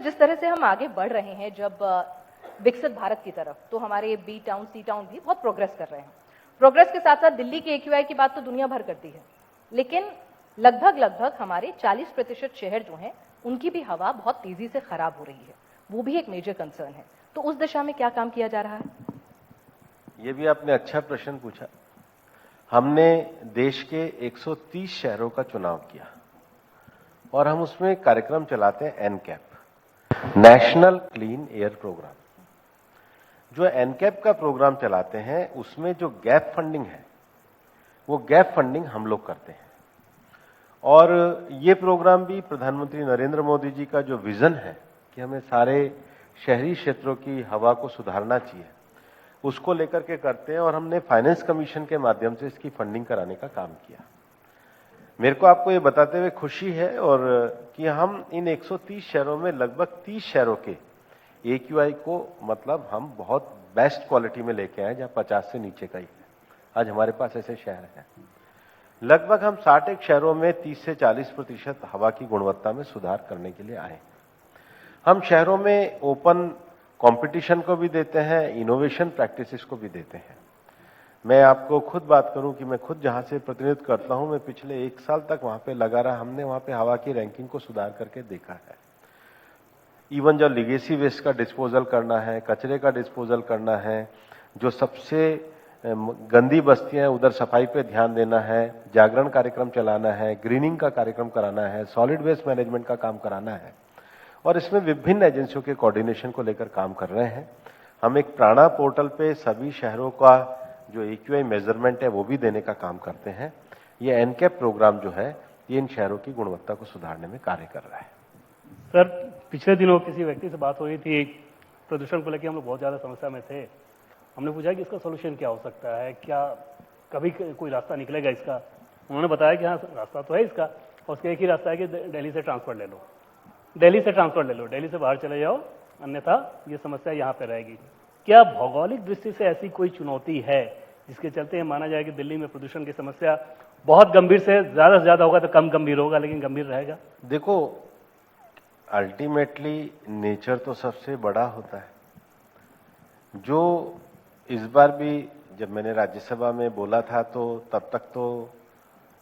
जिस तरह से हम आगे बढ़ रहे हैं जब विकसित भारत की तरफ, तो हमारे बी टाउन सी टाउन भी बहुत प्रोग्रेस कर रहे हैं। प्रोग्रेस के साथ साथ दिल्ली के AQI की बात तो दुनिया भर करती है, लेकिन लगभग हमारे 40% शहर जो हैं उनकी भी हवा बहुत तेजी से खराब हो रही है। वो भी एक मेजर कंसर्न है। तो उस दिशा में क्या काम किया जा रहा है? ये भी आपने अच्छा प्रश्न पूछा। हमने देश के 130 शहरों का चुनाव किया और हम उसमें कार्यक्रम चलाते हैं NCAP, national clean air programme. जो एनकैप का प्रोग्राम चलाते हैं उसमें जो गैप फंडिंग है वो गैप फंडिंग हम लोग करते हैं। और ये प्रोग्राम भी प्रधानमंत्री नरेंद्र मोदी जी का जो विजन है कि हमें सारे शहरी क्षेत्रों की हवा को सुधारना चाहिए, उसको लेकर के करते हैं। और हमने फाइनेंस कमीशन के माध्यम से इसकी फंडिंग कराने का काम किया। मेरे को आपको ये बताते हुए खुशी है और कि हम इन 130 शहरों में लगभग 30 शहरों के AQI को मतलब हम बहुत बेस्ट क्वालिटी में लेके आए, जहां 50 से नीचे का ही है। आज हमारे पास ऐसे शहर हैं। लगभग हम 61 शहरों में 30 से 40% हवा की गुणवत्ता में सुधार करने के लिए आए। हम शहरों में ओपन कंपटीशन को भी देते हैं, इनोवेशन प्रैक्टिसेस को भी देते हैं। मैं आपको खुद बात करूं कि मैं खुद जहां से प्रतिनिधित्व करता हूं, मैं पिछले 1 साल तक वहां पे लगा रहा। हमने वहां पे हवा की रैंकिंग को सुधार करके देखा है। इवन जो लिगेसी वेस्ट का डिस्पोजल करना है, कचरे का डिस्पोजल करना है, जो सबसे गंदी बस्तियां हैं उधर सफाई पे ध्यान देना है, जागरण कार्यक्रम चलाना है, ग्रीनिंग का कार्यक्रम कराना है, सॉलिड वेस्ट मैनेजमेंट का काम कराना है। और इसमें विभिन्न एजेंसियों के कोऑर्डिनेशन को लेकर काम कर रहे हैं। हम एक प्राणा पोर्टल पे सभी शहरों का जो AQI मेजरमेंट है वो भी देने का काम करते हैं। ये एनकैप प्रोग्राम जो है ये इन शहरों की गुणवत्ता को सुधारने में कार्य कर रहा है। सर, पिछले दिनों किसी व्यक्ति से बात हो रही थी, प्रदूषण को लेकर हम लोग बहुत ज्यादा समस्या में थे। हमने पूछा कि इसका सोल्यूशन क्या हो सकता है, क्या कभी कोई रास्ता निकलेगा इसका? उन्होंने बताया कि हाँ रास्ता तो है इसका, और उसका एक ही रास्ता है कि दिल्ली से ट्रांसफर ले लो, दिल्ली से बाहर चले जाओ, अन्यथा ये समस्या यहाँ पे रहेगी। क्या भौगोलिक दृष्टि से ऐसी कोई चुनौती है जिसके चलते माना जाए कि दिल्ली में प्रदूषण की समस्या बहुत गंभीर से ज्यादा होगा तो कम गंभीर होगा, लेकिन गंभीर रहेगा? देखो, अल्टीमेटली नेचर तो सबसे बड़ा होता है। जो इस बार भी जब मैंने राज्यसभा में बोला था तो तब तक तो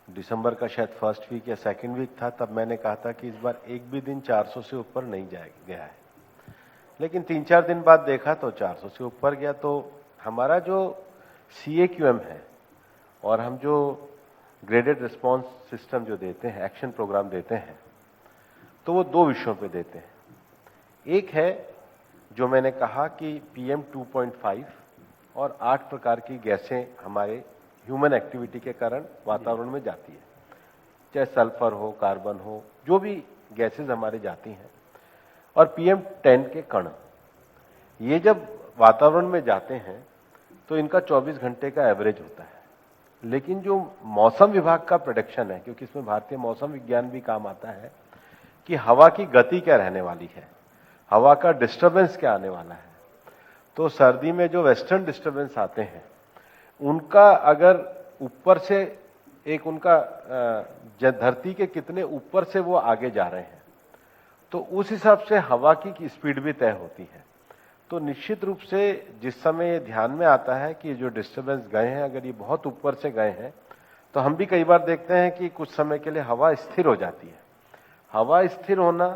दिसंबर का शायद फर्स्ट वीक या सेकंड वीक था, तब मैंने कहा था कि इस बार एक भी दिन 400 से ऊपर नहीं गया है। लेकिन 3-4 दिन बाद देखा तो 400 से ऊपर गया। तो हमारा जो CAQM है और हम जो ग्रेडेड रिस्पांस सिस्टम जो देते हैं, एक्शन प्रोग्राम देते हैं, तो वो 2 विषयों पे देते हैं। एक है जो मैंने कहा कि PM 2.5 और 8 प्रकार की गैसें हमारे ह्यूमन एक्टिविटी के कारण वातावरण में जाती है, चाहे सल्फर हो, कार्बन हो, जो भी गैसेज हमारे जाती हैं। और PM 10 के कण, ये जब वातावरण में जाते हैं तो इनका 24 घंटे का एवरेज होता है। लेकिन जो मौसम विभाग का प्रेडिक्शन है, क्योंकि इसमें भारतीय मौसम विज्ञान भी काम आता है, कि हवा की गति क्या रहने वाली है, हवा का डिस्टर्बेंस क्या आने वाला है। तो सर्दी में जो वेस्टर्न डिस्टर्बेंस आते हैं उनका अगर ऊपर से एक उनका धरती के कितने ऊपर से वो आगे जा रहे हैं, तो उस हिसाब से हवा की स्पीड भी तय होती है। तो निश्चित रूप से जिस समय ये ध्यान में आता है कि जो डिस्टर्बेंस गए हैं, अगर ये बहुत ऊपर से गए हैं, तो हम भी कई बार देखते हैं कि कुछ समय के लिए हवा स्थिर हो जाती है। हवा स्थिर होना,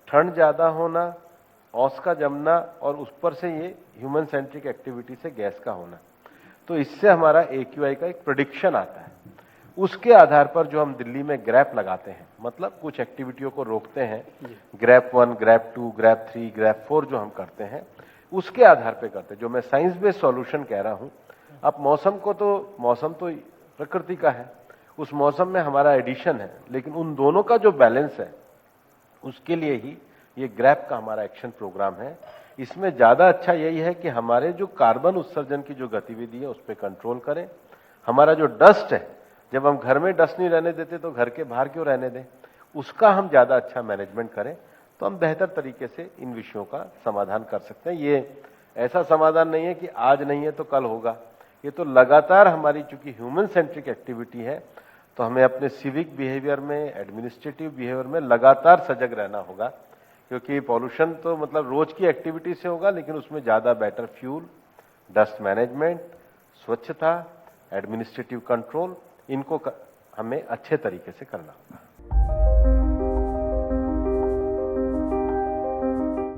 ठंड ज्यादा होना, औस का जमना, और उस पर से ये ह्यूमन सेंट्रिक एक्टिविटी से गैस का होना, तो इससे हमारा AQI का एक प्रेडिक्शन आता है। उसके आधार पर जो हम दिल्ली में ग्रैप लगाते हैं, मतलब कुछ एक्टिविटियों को रोकते हैं, ग्रैप 1, ग्रैप 2, ग्रैप 3, ग्रैप 4 जो हम करते हैं, उसके आधार पे करते हैं। जो मैं साइंस बेस्ड सॉल्यूशन कह रहा हूं, अब मौसम तो प्रकृति का है, उस मौसम में हमारा एडिशन है, लेकिन उन दोनों का जो बैलेंस है उसके लिए ही ये ग्रैप का हमारा एक्शन प्रोग्राम है। इसमें ज्यादा अच्छा यही है कि हमारे जो कार्बन उत्सर्जन की जो गतिविधि है उस पर कंट्रोल करें। हमारा जो डस्ट है, जब हम घर में डस्ट नहीं रहने देते तो घर के बाहर क्यों रहने दें, उसका हम ज्यादा अच्छा मैनेजमेंट करें, तो हम बेहतर तरीके से इन विषयों का समाधान कर सकते हैं। ये ऐसा समाधान नहीं है कि आज नहीं है तो कल होगा, ये तो लगातार हमारी चूंकि ह्यूमन सेंट्रिक एक्टिविटी है, तो हमें अपने सिविक बिहेवियर में, एडमिनिस्ट्रेटिव बिहेवियर में लगातार सजग रहना होगा क्योंकि पॉल्यूशन तो मतलब रोज की एक्टिविटी से होगा, लेकिन उसमें ज्यादा बेटर फ्यूल, डस्ट मैनेजमेंट, स्वच्छता, एडमिनिस्ट्रेटिव कंट्रोल, इनको हमें अच्छे तरीके से करना होगा।